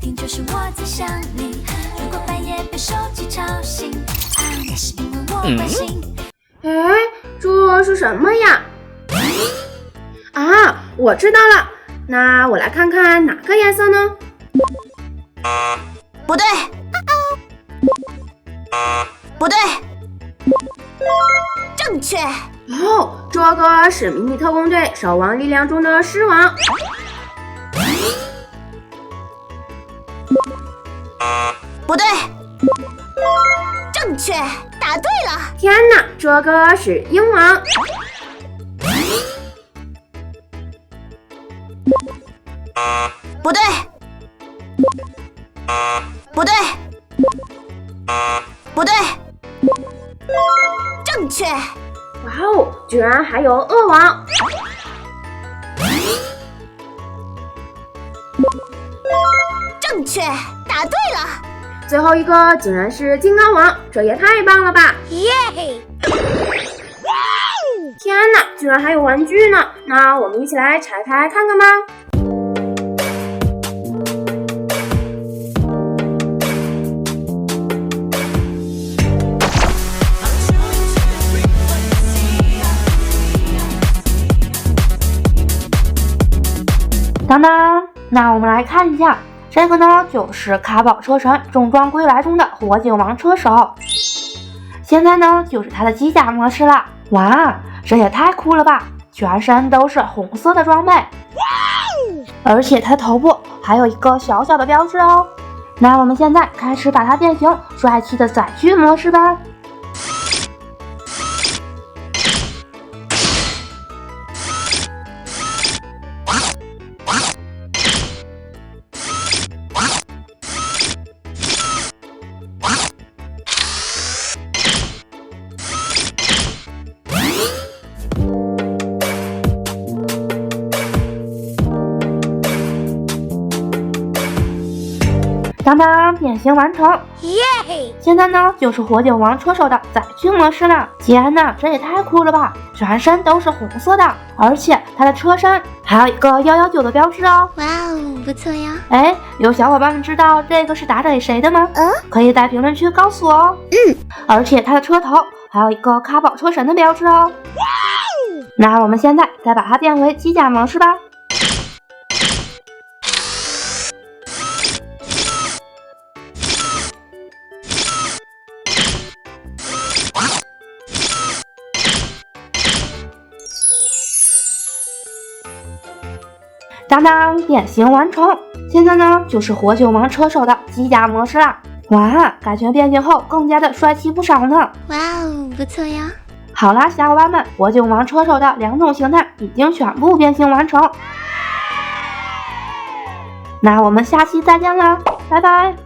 听就是我在想你。如果半夜被手机吵醒，啊，那是因为我关心。哎，这是什么呀？啊，我知道了，那我来看看哪个颜色呢？不对，不对，正确。哦，这个是迷你特工队守望力量中的狮王。不对，正确，答对了。天哪，这个是鹰王。不对，不对，不对，正确。哇哦，居然还有恶王。正确，答对了。最后一个竟然是金刚王，这也太棒了吧！耶！天哪，居然还有玩具呢！那我们一起来拆开看看吧。当当，那我们来看一下，这个呢就是卡宝车神重装归来中的火警王车手。现在呢就是他的机甲模式了。哇，这也太酷了吧！全身都是红色的装备，而且他头部还有一个小小的标志哦。那我们现在开始把它变形帅气的载具模式吧。当当，变形完成！耶！现在呢就是火警王车手的载具模式了。天哪，这也太酷了吧！全身都是红色的，而且它的车身还有一个119的标志哦。哇哦，不错呀！哎，有小伙伴们知道这个是打给谁的吗？可以在评论区告诉我哦。而且它的车头还有一个卡宝车神的标志哦。那我们现在再把它变回机甲模式吧。当当，变形完成！现在呢就是火警王车手的机甲模式啦。哇，感觉变形后更加的帅气不少呢。哇哦，不错呀！好啦，小伙伴们，火警王车手的2种形态已经全部变形完成。那我们下期再见啦，拜拜。